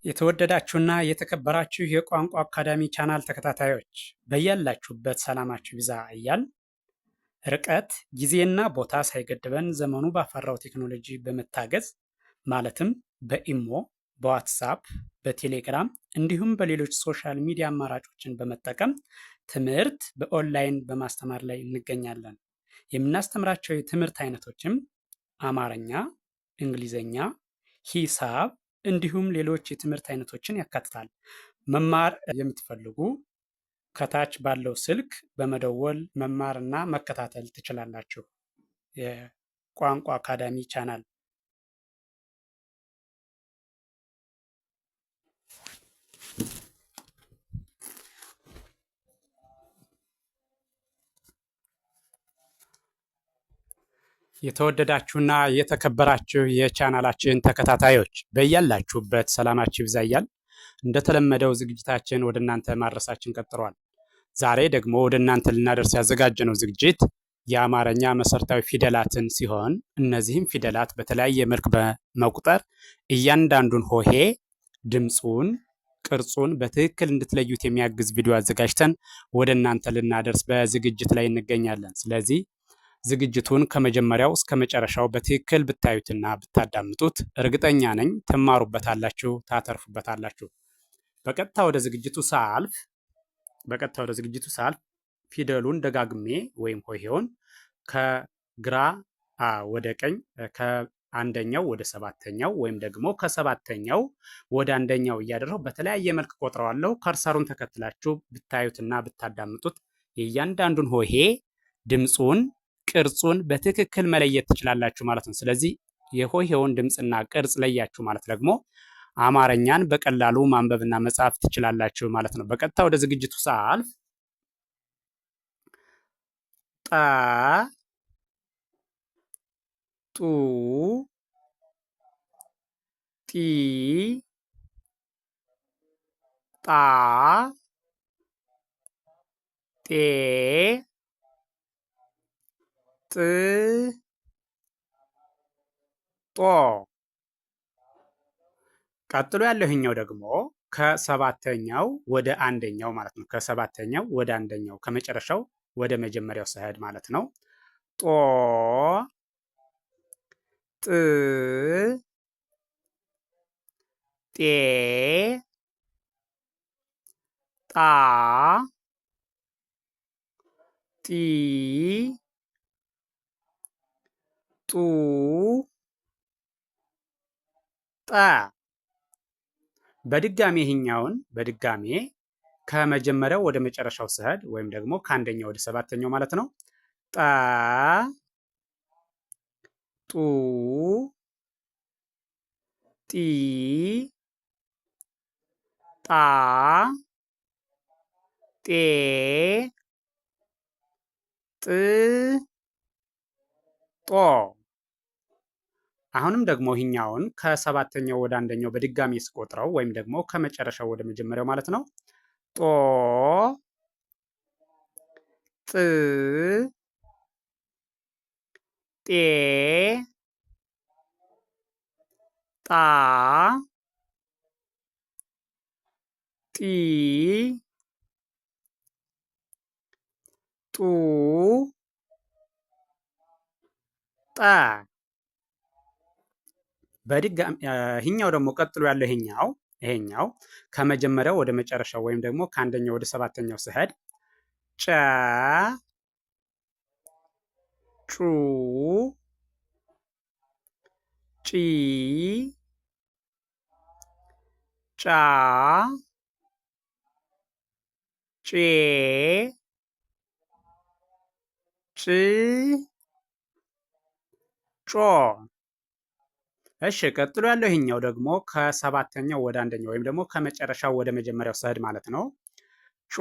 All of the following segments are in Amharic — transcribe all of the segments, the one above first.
የተወደዳችሁና የተከበራችሁ የቋንቋ አካዳሚ ቻናል ተከታታዮች በያላችሁበት ሰላማችሁ ይብዛ እያል ርቀት ጊዜና ቦታ ሳይገድበን ዘመኑ ባፈራው ቴክኖሎጂ በመታገዝ ማለትም በኢሞ፣ በዋትሳፕ፣ በቴሌግራም እንዲሁም በሌሎች ሶሻል ሚዲያ አማራጮችን በመጠቀም ትምህርት በኦንላይን በማስተማር ላይ እንገኛለን። የምናስተምራቸው የትምህርት አይነቶችም አማርኛ፣ እንግሊዘኛ፣ ሂሳብ እንዲሁም ሌሎች የትምህርት አይነቶችን ያካትታል። መማር የምትፈልጉ ከታች ባለው ስልክ በመደወል መማርና መከታተል ትችላላችሁ። የቋንቋ አካዳሚ ቻናል የተወደዳችሁና የተከበራችሁ የቻናላችን ተከታታዮች በያላችሁበት ሰላማችሁ ይብዛ እያል እንደተለመደው ዝግጅታችን ወደ እናንተ ማድረሳችን ቀጥሏል። ዛሬ ደግሞ ወደ እናንተ ልናደርስ ያዘጋጀነው ዝግጅት የአማርኛ መሰረታዊ ፊደላትን ሲሆን እነዚህም ፊደላት በተለያየ መልክ በመቁጠር እያንዳንዱን ሆሄ ድምፁን፣ ቅርጹን በትክክል እንድትለዩት የሚያግዝ ቪዲዮ አዘጋጅተን ወደ እናንተ ልናደርስ በዝግጅት ላይ እንገኛለን። ስለዚህ ዝግጅቱን ከመጀመሪያው እስከ መጨረሻው በትክክል ብታዩትና ብታዳምጡት እርግጠኛ ነኝ ትማሩበታላችሁ፣ ታተርፉበታላችሁ። በቀጥታ ወደ ዝግጅቱ ሳልፍ ፊደሉን ደጋግሜ ወይም ሆሄውን ከግራ ወደ ቀኝ ከአንደኛው ወደ ሰባተኛው ወይም ደግሞ ከሰባተኛው ወደ አንደኛው እያደረሁ በተለያየ መልክ ቆጥረዋለሁ። ከርሰሩን ተከትላችሁ ብታዩትና ብታዳምጡት የእያንዳንዱን ሆሄ ድምፁን፣ ቅርጹን በትክክል መለየት ትችላላችሁ ማለት ነው። ስለዚህ የሆሄውን ድምፅና ቅርጽ ለያችሁ ማለት ደግሞ አማርኛን በቀላሉ ማንበብና መጻፍ ትችላላችሁ ማለት ነው። በቀጥታ ወደ ዝግጅቱ ሳልፍ ጠ ጡ ጢ ጣ ጤ ጥ ጦ። ቀጥሎ ያለው ይሄኛው ደግሞ ከሰባተኛው ወደ አንደኛው ማለት ነው። ከሰባተኛው ወደ አንደኛው ከመጨረሻው ወደ መጀመሪያው ሰሄድ ማለት ነው። ጦ ጥ ጤ ጣ ጢ ጡ ጠ። በድጋሜ ይሄኛውን ከመጀመሪያው ወደ መጨረሻው ስሄድ ወይም ደግሞ ከአንደኛው ወደ ሰባተኛው ማለት ነው። ጠ ጡ ጢ ጣ ጤ ጥ ጦ። አሁንም ደግሞ ይህኛውን ከሰባተኛው ወደ አንደኛው በድጋሚ ስቆጥረው ወይም ደግሞ ከመጨረሻው ወደ መጀመሪያው ማለት ነው። ጦ ጥ ጤ ጣ ጢ ጡ ጠ። በድጋሚ ይሄኛው ደግሞ ቀጥሎ ያለው ይሄኛው ከመጀመሪያው ወደ መጨረሻው ወይም ደግሞ ከአንደኛው ወደ ሰባተኛው ስሄድ ጨ ጩ ጪ ጫ ጬ ጭ ጮ። እሺ ቀጥሎ ያለው ይሄኛው ደግሞ ከሰባተኛው ወደ አንደኛው ወይም ደግሞ ከመጨረሻው ወደ መጀመሪያው ሰሄድ ማለት ነው። ጮ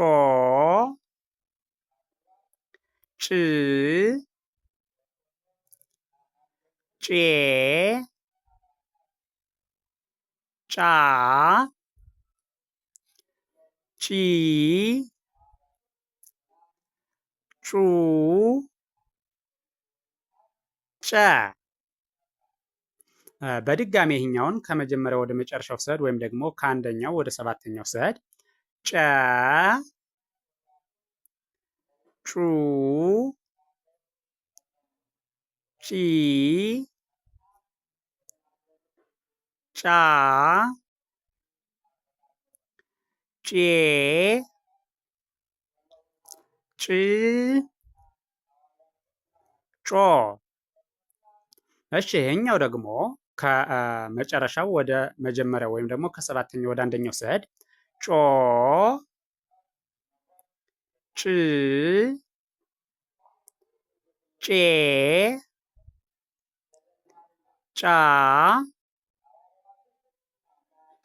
ጭ ጬ ጫ ጪ ጩ ጨ። በድጋሚ ይህኛውን ከመጀመሪያው ወደ መጨረሻው ስሄድ ወይም ደግሞ ከአንደኛው ወደ ሰባተኛው ስሄድ ጨ ጩ ጪ ጫ ጬ ጭ ጮ። እሺ ይሄኛው ደግሞ ከመጨረሻው ወደ መጀመሪያው ወይም ደግሞ ከሰባተኛው ወደ አንደኛው ስሄድ ጮ ጭ ጬ ጫ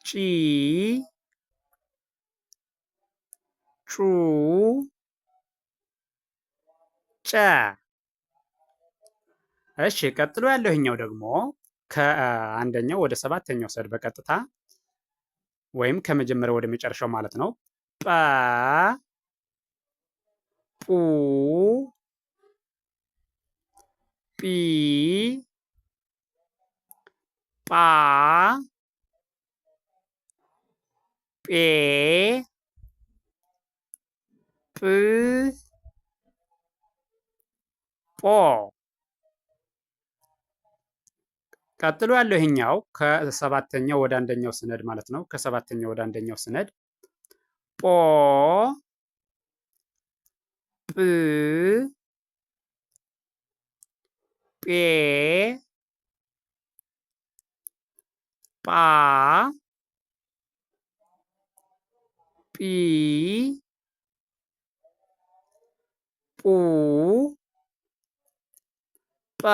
ጪ ጩ ጨ። እሺ ቀጥሎ ያለው ይሄኛው ደግሞ ከአንደኛው ወደ ሰባተኛው ስሄድ በቀጥታ ወይም ከመጀመሪያው ወደ መጨረሻው ማለት ነው። ጰ ጱ ጲ ጳ ጴ ጵ ጶ። ቀጥሎ ያለው ይሄኛው ከሰባተኛው ወደ አንደኛው ስነድ ማለት ነው። ከሰባተኛው ወደ አንደኛው ስነድ ጶ ጵ ጴ ጳ ጲ ጱ ጰ።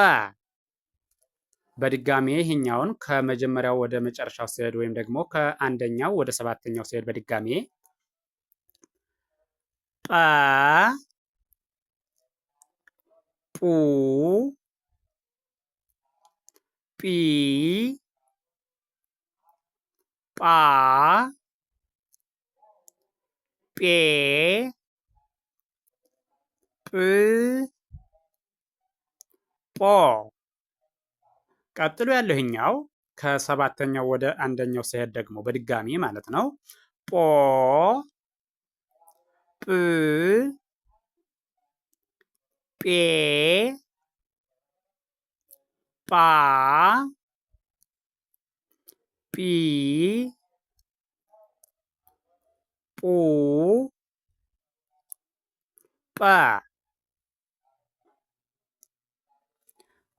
በድጋሜ ይሄኛውን ከመጀመሪያው ወደ መጨረሻው ስሄድ ወይም ደግሞ ከአንደኛው ወደ ሰባተኛው ስሄድ በድጋሜ ጰ ጱ ጲ ጳ ጴ ጵ ጶ። ቀጥሎ ያለው ይሄኛው ከሰባተኛው ወደ አንደኛው ስሄድ ደግሞ በድጋሚ ማለት ነው። ጶ ጵ ጴ ጳ ጲ ጱ ጰ።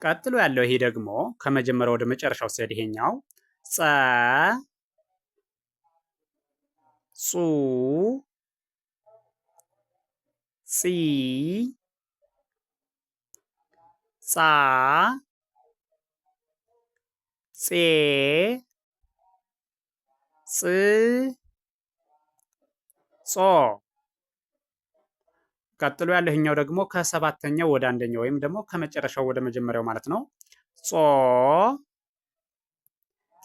ቀጥሎ ያለው ይሄ ደግሞ ከመጀመሪያው ወደ መጨረሻው ስሄድ ይሄኛው ጸ ጹ ጺ ጻ ጼ ጽ ጾ። ቀጥሎ ያለው ይሄኛው ደግሞ ከሰባተኛው ወደ አንደኛው ወይም ደግሞ ከመጨረሻው ወደ መጀመሪያው ማለት ነው። ጾ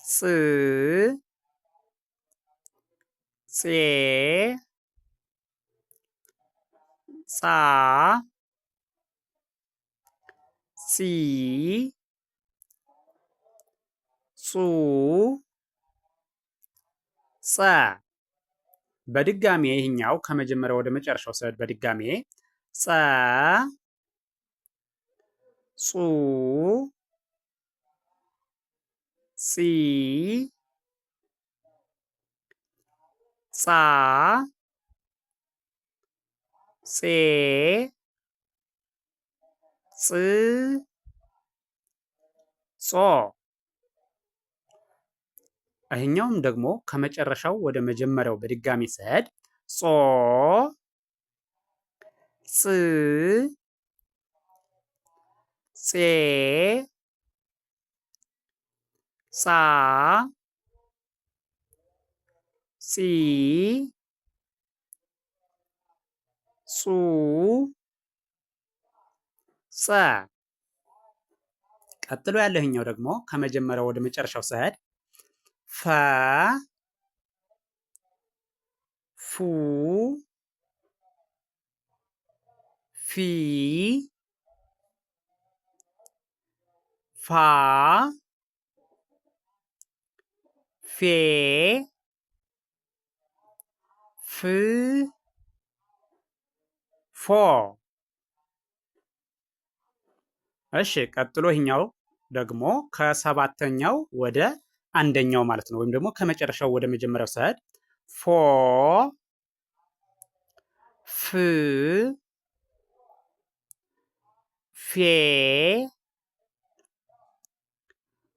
ጽ ጼ ጻ ጺ ጹ ጸ። በድጋሜ ይህኛው ከመጀመሪያው ወደ መጨረሻው ስሄድ በድጋሜ ጸ ጹ ጺ ጻ ጼ ጽ ጾ። ይሄኛውም ደግሞ ከመጨረሻው ወደ መጀመሪያው በድጋሚ ስሄድ ጾ ጽ ጼ ጻ ጺ ጹ ጸ። ቀጥሎ ያለው ይሄኛው ደግሞ ከመጀመሪያው ወደ መጨረሻው ስሄድ ፈ ፉ ፊ ፋ ፌ ፍ ፎ። እሺ ቀጥሎ ይሄኛው ደግሞ ከሰባተኛው ወደ አንደኛው ማለት ነው። ወይም ደግሞ ከመጨረሻው ወደ መጀመሪያው ሰዓት ፎ ፍ ፌ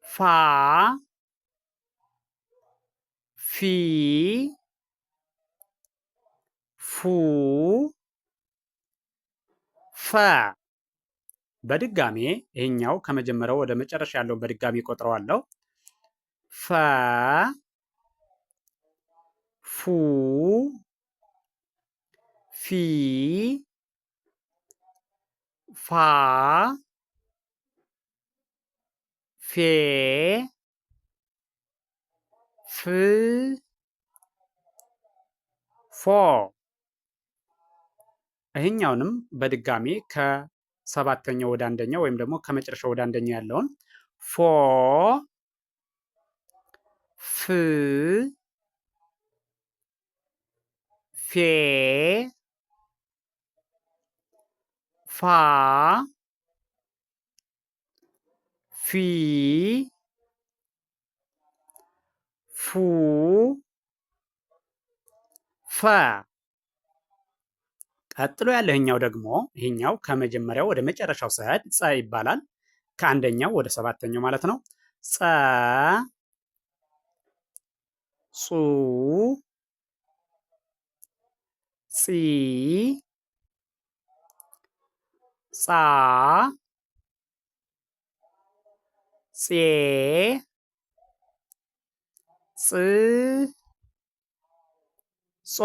ፋ ፊ ፉ ፈ። በድጋሜ ይሄኛው ከመጀመሪያው ወደ መጨረሻ ያለውን በድጋሜ ቆጥረዋለሁ። ፈ ፉ ፊ ፋ ፌ ፍ ፎ። ይሄኛውንም በድጋሚ ከሰባተኛው ወደ አንደኛው ወይም ደግሞ ከመጨረሻው ወደ አንደኛው ያለውን ፎ ፍ ፌ ፋ ፊ ፉ ፈ። ቀጥሎ ያለው ይሄኛው ደግሞ ይሄኛው ከመጀመሪያው ወደ መጨረሻው ስሄድ ጸ ይባላል። ከአንደኛው ወደ ሰባተኛው ማለት ነው። ጸ ጹ ጺ ጻ ጼ ጽ ጾ።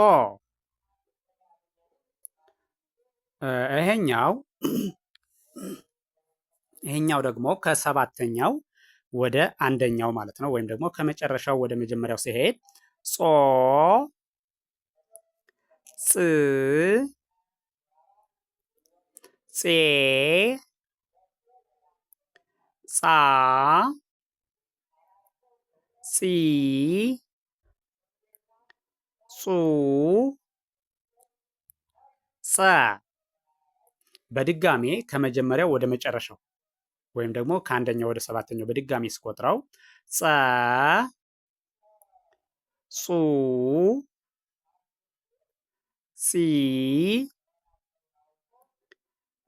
ይሄኛው ደግሞ ከሰባተኛው ወደ አንደኛው ማለት ነው። ወይም ደግሞ ከመጨረሻው ወደ መጀመሪያው ሲሄድ ጾ ጽ ጼ ጻ ጺ ጹ ጸ። በድጋሜ ከመጀመሪያው ወደ መጨረሻው ወይም ደግሞ ከአንደኛው ወደ ሰባተኛው በድጋሚ ስቆጥረው ጸ ጹ ጺ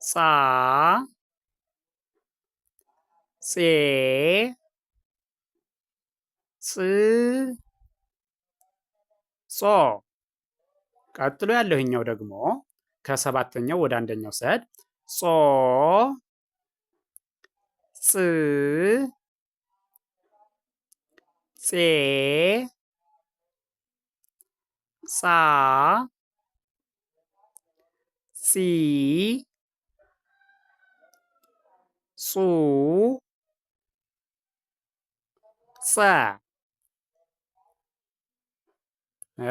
ጻ ጼ ጽ ጾ። ቀጥሎ ያለው ይሄኛው ደግሞ ከሰባተኛው ወደ አንደኛው ሰድ ጾ ጽ ጼ ጻ ጺ ጹ ጸ።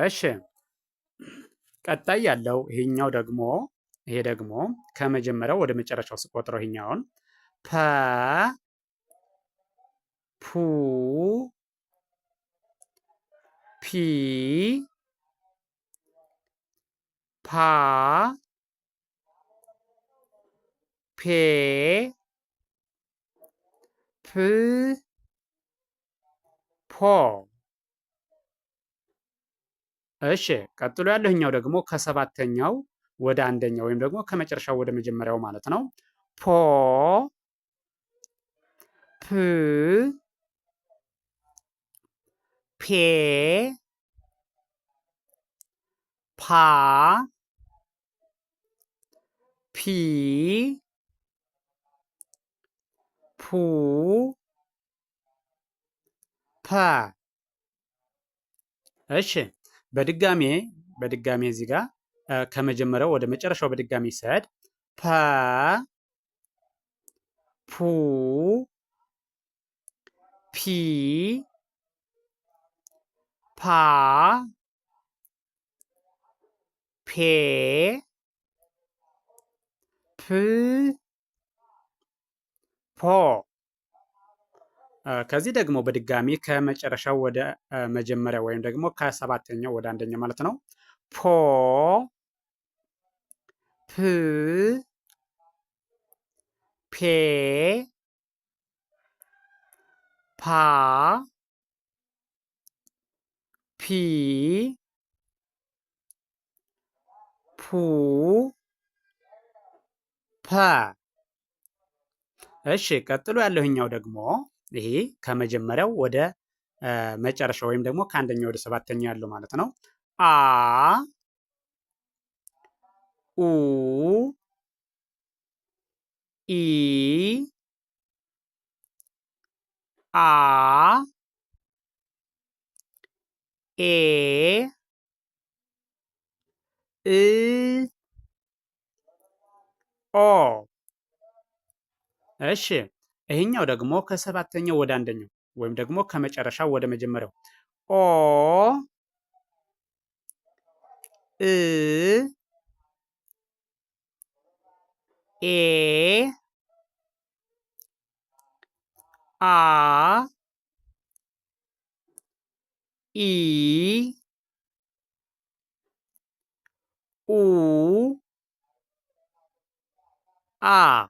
እሺ ቀጣይ ያለው ይሄኛው ደግሞ ከመጀመሪያው ወደ መጨረሻው ስቆጥረው ይሄኛውን ፐ ፑ ፒ ፓ ፔ ፕ ፖ። እሺ ቀጥሎ ያለውኛው ደግሞ ከሰባተኛው ወደ አንደኛው ወይም ደግሞ ከመጨረሻው ወደ መጀመሪያው ማለት ነው። ፖ ፕ ፔ ፓ ፒ ፑ ፐ። እሺ በድጋሜ እዚህ ጋር ከመጀመሪያው ወደ መጨረሻው በድጋሚ ሰድ ፐ ፑ ፒ ፓ ፔ ፕ ፖ። ከዚህ ደግሞ በድጋሚ ከመጨረሻው ወደ መጀመሪያ ወይም ደግሞ ከሰባተኛው ወደ አንደኛው ማለት ነው። ፖ ፕ ፔ ፓ ፒ ፑ ፐ። እሺ ቀጥሎ ያለውኛው ደግሞ ይሄ ከመጀመሪያው ወደ መጨረሻ ወይም ደግሞ ከአንደኛው ወደ ሰባተኛው ያለው ማለት ነው። አ ኡ ኢ አ ኤ እ ኦ። እሺ ይሄኛው ደግሞ ከሰባተኛው ወደ አንደኛው ወይም ደግሞ ከመጨረሻው ወደ መጀመሪያው ኦ እ ኤ አ ኢ ኡ አ።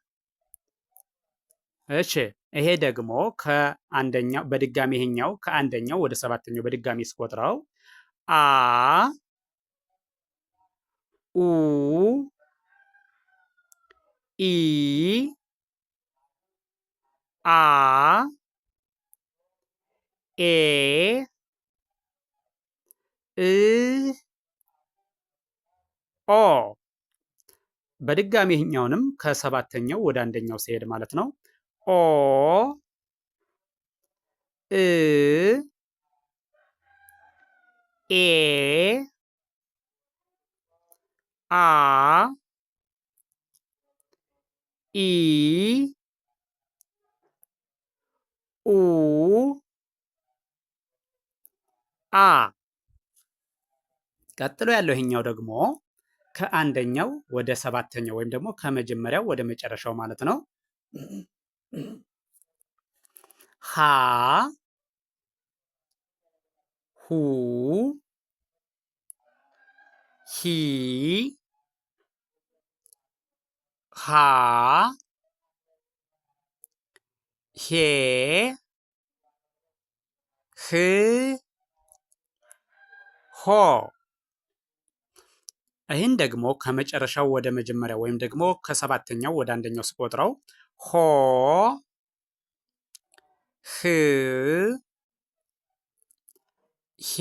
እሺ ይሄ ደግሞ ከአንደኛው በድጋሚ ይሄኛው ከአንደኛው ወደ ሰባተኛው በድጋሚ ስቆጥረው አ ኡ ኢ አ ኤ እ ኦ። በድጋሚ ይሄኛውንም ከሰባተኛው ወደ አንደኛው ሲሄድ ማለት ነው። ኦ እ ኤ አ ኢ ኡ አ። ቀጥሎ ያለው ይሄኛው ደግሞ ከአንደኛው ወደ ሰባተኛው ወይም ደግሞ ከመጀመሪያው ወደ መጨረሻው ማለት ነው። ሃ ሁ ሂ ሃ ሄ ህ ሆ። ይህን ደግሞ ከመጨረሻው ወደ መጀመሪያው ወይም ደግሞ ከሰባተኛው ወደ አንደኛው ስቆጥረው ሆ ህ ሄ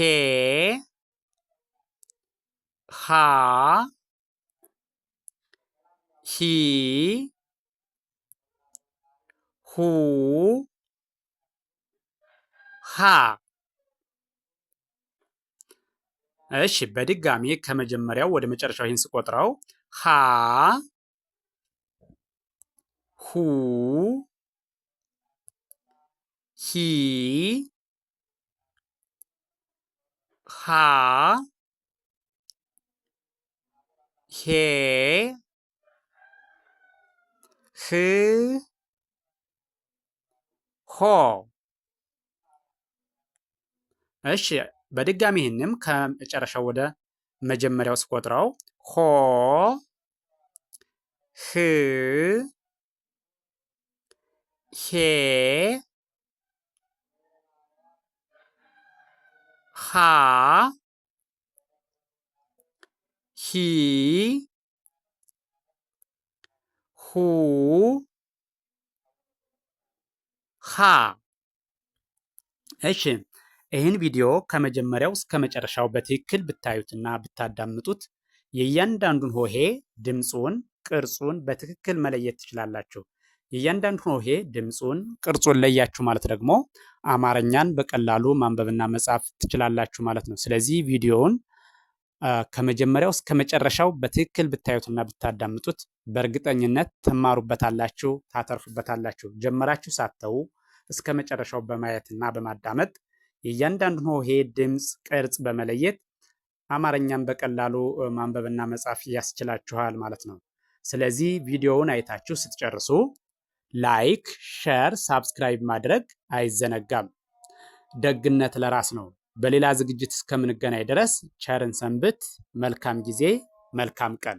ሃ ሂ ሁ ሃ። እሺ በድጋሚ ከመጀመሪያው ወደ መጨረሻው ይህን ስቆጥረው ሃ ሁ ሂ ሃ ሄ ህ ሆ። እሺ በድጋሚ ይህንም ከመጨረሻው ወደ መጀመሪያው ስቆጥረው ሆ ህ ሄ ሃ ሂ ሁ ሃ። እሺ ይህን ቪዲዮ ከመጀመሪያው እስከ መጨረሻው በትክክል ብታዩትና ብታዳምጡት የእያንዳንዱን ሆሄ ድምፁን፣ ቅርጹን በትክክል መለየት ትችላላችሁ። የእያንዳንዱን ሆሄ ድምፁን፣ ቅርጹን ለያችሁ ማለት ደግሞ አማርኛን በቀላሉ ማንበብና መጻፍ ትችላላችሁ ማለት ነው። ስለዚህ ቪዲዮውን ከመጀመሪያው እስከ መጨረሻው በትክክል ብታዩትና ብታዳምጡት በእርግጠኝነት ትማሩበታላችሁ፣ ታተርፉበታላችሁ። ጀመራችሁ ሳተው እስከ መጨረሻው በማየትና በማዳመጥ የእያንዳንዱን ሆሄ ድምፅ፣ ቅርጽ በመለየት አማርኛን በቀላሉ ማንበብና መጻፍ ያስችላችኋል ማለት ነው። ስለዚህ ቪዲዮውን አይታችሁ ስትጨርሱ ላይክ፣ ሸር፣ ሳብስክራይብ ማድረግ አይዘነጋም። ደግነት ለራስ ነው። በሌላ ዝግጅት እስከምንገናኝ ድረስ ቸርን ሰንብት። መልካም ጊዜ፣ መልካም ቀን